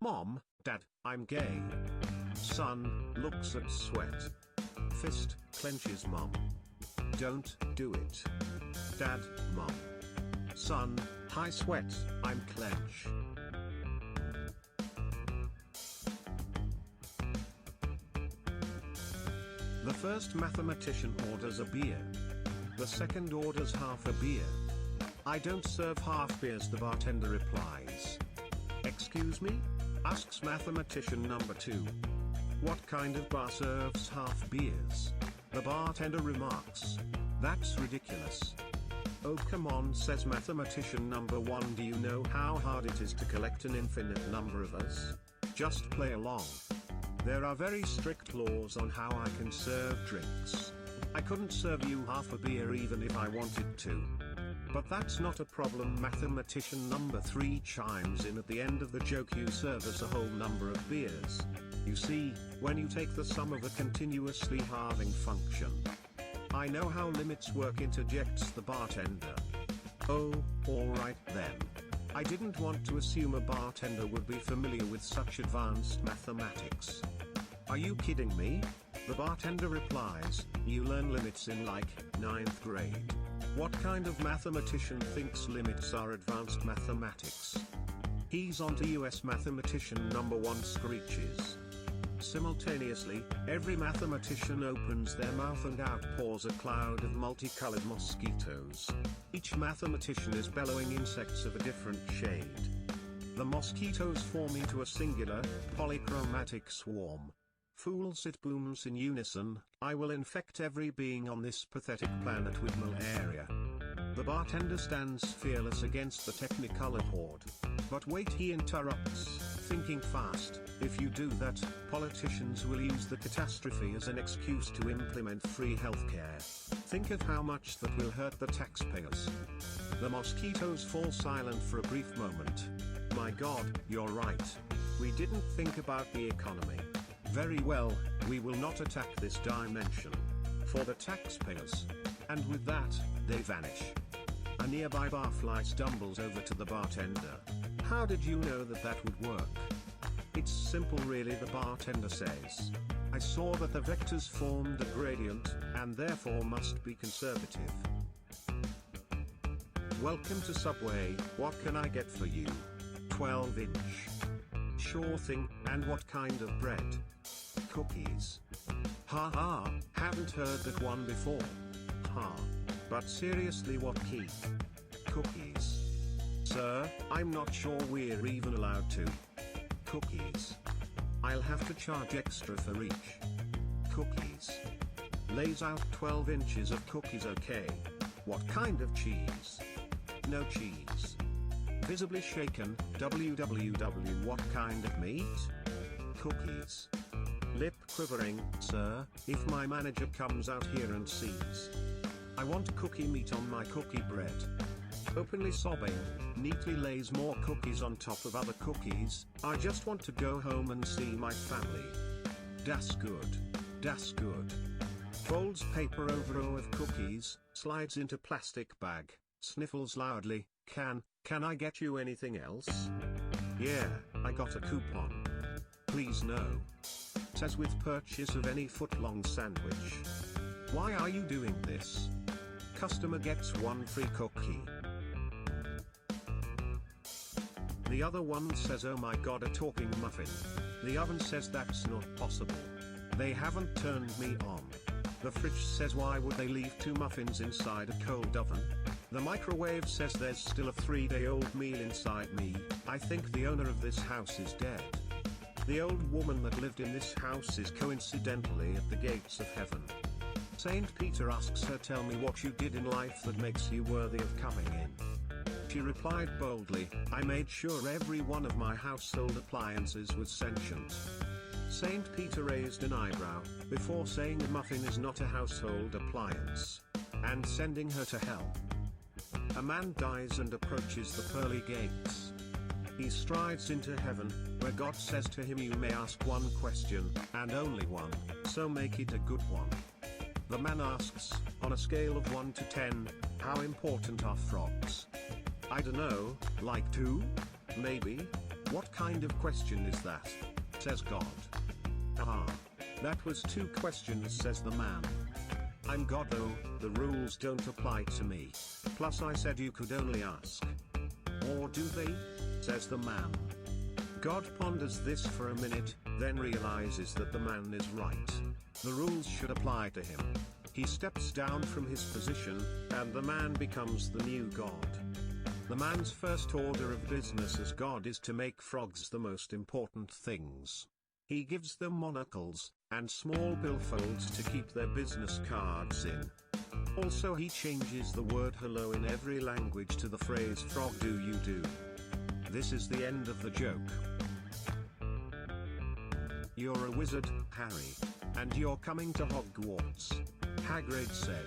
Mom, Dad, I'm gay. Son, looks at sweat. Fist, clenches mom. Don't do it. Dad, mom. Son, high sweat, I'm clench. The first mathematician orders a beer. The second orders half a beer. I don't serve half beers, the bartender replies. Excuse me? Asks mathematician number 2. What kind of bar serves half beers? The bartender remarks. That's ridiculous. Oh come on, says mathematician number 1. Do you know how hard it is to collect an infinite number of us? Just play along. There are very strict laws on how I can serve drinks. I couldn't serve you half a beer even if I wanted to. But that's not a problem, mathematician number 3 chimes in at the end of the joke. You serve us a whole number of beers. You see, when you take the sum of a continuously halving function. I know how limits work, interjects the bartender. Oh, alright then. I didn't want to assume a bartender would be familiar with such advanced mathematics. Are you kidding me? The bartender replies, you learn limits in like, 9th grade. What kind of mathematician thinks limits are advanced mathematics? He's on to US mathematician number 1 screeches. Simultaneously, every mathematician opens their mouth and outpours a cloud of multicolored mosquitoes. Each mathematician is bellowing insects of a different shade. The mosquitoes form into a singular, polychromatic swarm. Fools, it booms in unison, I will infect every being on this pathetic planet with malaria. The bartender stands fearless against the technicolor horde. But wait, he interrupts, thinking fast. If you do that, politicians will use the catastrophe as an excuse to implement free healthcare. Think of how much that will hurt the taxpayers. The mosquitoes fall silent for a brief moment. My God, you're right. We didn't think about the economy. Very well, we will not attack this dimension. For the taxpayers. And with that, they vanish. A nearby barfly stumbles over to the bartender. How did you know that that would work? It's simple really, the bartender says. I saw that the vectors formed a gradient, and therefore must be conservative. Welcome to Subway, what can I get for you? 12-inch. Sure thing, and what kind of bread? Cookies. Ha, haven't heard that one before. Ha. But seriously, what key? Cookies. Sir, I'm not sure we're even allowed to. Cookies. I'll have to charge extra for each. Cookies. Lays out 12 inches of cookies, okay. What kind of cheese? No cheese. Visibly shaken, www. What kind of meat? Cookies. Lip quivering, sir, if my manager comes out here and sees. I want cookie meat on my cookie bread. Openly sobbing, neatly lays more cookies on top of other cookies. I just want to go home and see my family. Das good. Das good. Folds paper over row of cookies, slides into plastic bag, sniffles loudly. Can I get you anything else? Yeah, I got a coupon. Please no. Says with purchase of any foot-long sandwich. Why are you doing this? Customer gets 1 free cookie. The other one says, oh my God, a talking muffin. The oven says that's not possible. They haven't turned me on. The fridge says, why would they leave 2 muffins inside a cold oven? The microwave says there's still a 3-day-old meal inside me. I think the owner of this house is dead. The old woman that lived in this house is coincidentally at the gates of heaven. Saint Peter asks her, tell me what you did in life that makes you worthy of coming in. She replied boldly, I made sure every one of my household appliances was sentient. Saint Peter raised an eyebrow, before saying a muffin is not a household appliance. And sending her to hell. A man dies and approaches the pearly gates. He strides into heaven, where God says to him, you may ask one question, and only one, so make it a good one. The man asks, on a scale of 1 to 10, how important are frogs? I dunno, like 2? Maybe? "What kind of question is that?" says God. "Ah. That was 2 questions," says the man. "I'm God though, the rules don't apply to me. Plus I said you could only ask." "Or do they?" says the man. God ponders this for a minute, then realizes that the man is right. The rules should apply to him. He steps down from his position, and the man becomes the new God. The man's first order of business as God is to make frogs the most important things. He gives them monocles, and small billfolds to keep their business cards in. Also he changes the word hello in every language to the phrase frog do you do. This is the end of the joke. "You're a wizard, Harry. And you're coming to Hogwarts," Hagrid said.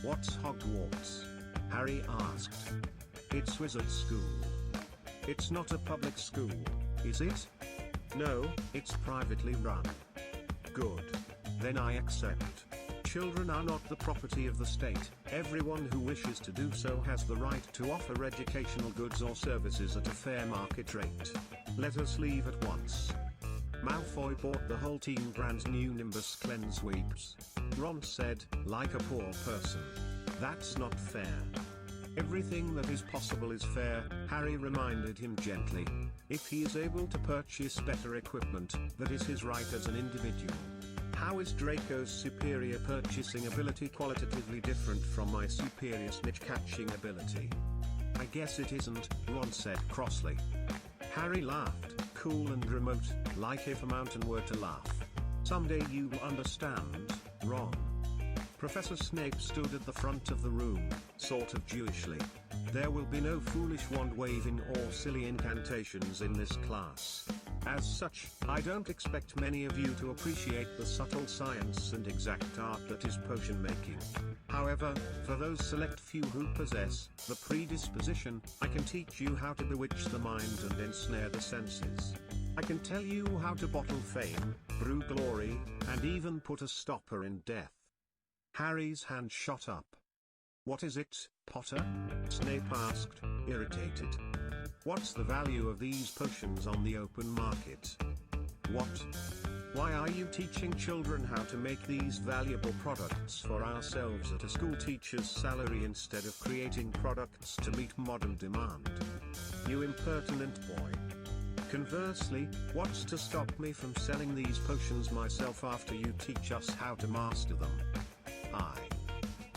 "What's Hogwarts?" Harry asked. "It's wizard school." "It's not a public school, is it?" "No, it's privately run." "Good. Then I accept. Children are not the property of the state. Everyone who wishes to do so has the right to offer educational goods or services at a fair market rate. Let us leave at once." Malfoy bought the whole team brand new Nimbus Cleanse Wipes. Ron said, like a poor person. "That's not fair." "Everything that is possible is fair," Harry reminded him gently. "If he is able to purchase better equipment, that is his right as an individual. How is Draco's superior purchasing ability qualitatively different from my superior snitch catching ability?" "I guess it isn't," Ron said crossly. Harry laughed, cool and remote, like if a mountain were to laugh. "Someday you'll understand, Ron." Professor Snape stood at the front of the room, sort of Jewishly. "There will be no foolish wand-waving or silly incantations in this class. As such, I don't expect many of you to appreciate the subtle science and exact art that is potion making. However, for those select few who possess the predisposition, I can teach you how to bewitch the mind and ensnare the senses. I can tell you how to bottle fame, brew glory, and even put a stopper in death." Harry's hand shot up. "What is it, Potter?" Snape asked, irritated. "What's the value of these potions on the open market?" "What? Why are you teaching children how to make these valuable products for ourselves at a school teacher's salary instead of creating products to meet modern demand? You impertinent boy. Conversely, what's to stop me from selling these potions myself after you teach us how to master them?"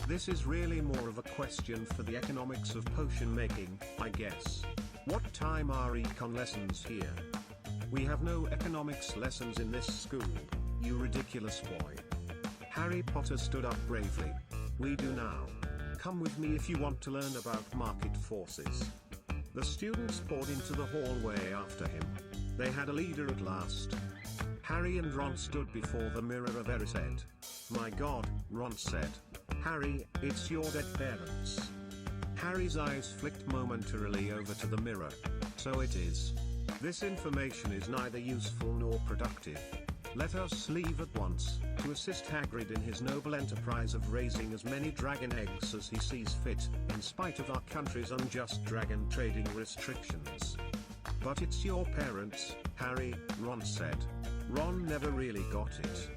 This is really more of a question for the economics of potion making, I guess. What time are econ lessons here? We have no economics lessons in this school, you ridiculous boy. Harry Potter stood up bravely. "We do now. Come with me if you want to learn about market forces." The students poured into the hallway after him. They had a leader at last. Harry and Ron stood before the mirror of Erised. "My God," Ron said. "Harry, it's your dead parents." Harry's eyes flicked momentarily over to the mirror. "So it is. This information is neither useful nor productive. Let us leave at once, to assist Hagrid in his noble enterprise of raising as many dragon eggs as he sees fit, in spite of our country's unjust dragon trading restrictions." "But it's your parents, Harry," Ron said. Ron never really got it.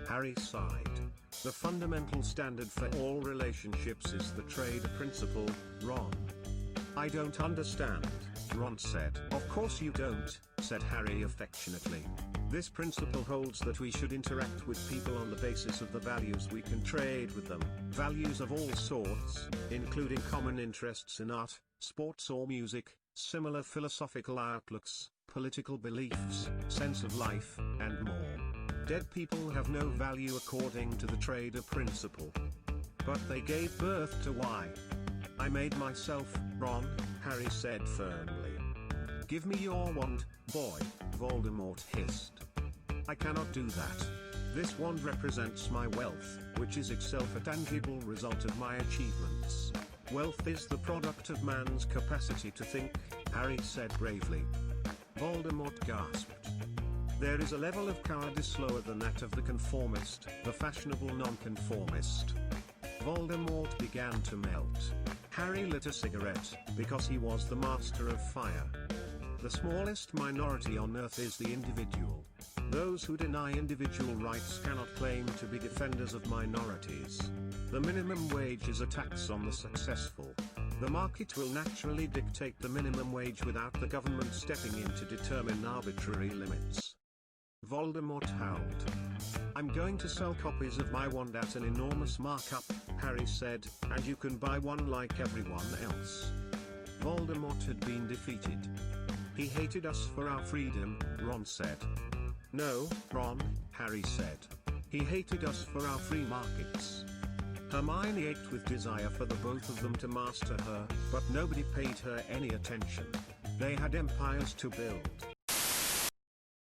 Harry sighed. "The fundamental standard for all relationships is the trade principle, Ron." "I don't understand," Ron said. "Of course you don't," said Harry affectionately. "This principle holds that we should interact with people on the basis of the values we can trade with them, values of all sorts, including common interests in art, sports or music, similar philosophical outlooks, political beliefs, sense of life, and more. Dead people have no value according to the trader principle. But they gave birth to why? I made myself, Ron, Harry said firmly. "Give me your wand, boy," Voldemort hissed. "I cannot do that. This wand represents my wealth, which is itself a tangible result of my achievements. Wealth is the product of man's capacity to think," Harry said bravely. Voldemort gasped. "There is a level of cowardice lower than that of the conformist, the fashionable nonconformist." Voldemort began to melt. Harry lit a cigarette, because he was the master of fire. The smallest minority on earth is the individual. Those who deny individual rights cannot claim to be defenders of minorities. The minimum wage is a tax on the successful. The market will naturally dictate the minimum wage without the government stepping in to determine arbitrary limits. Voldemort howled. "I'm going to sell copies of my wand at an enormous markup," Harry said, "and you can buy one like everyone else." Voldemort had been defeated. "He hated us for our freedom," Ron said. "No, Ron," Harry said. "He hated us for our free markets." Hermione ached with desire for the both of them to master her, but nobody paid her any attention. They had empires to build.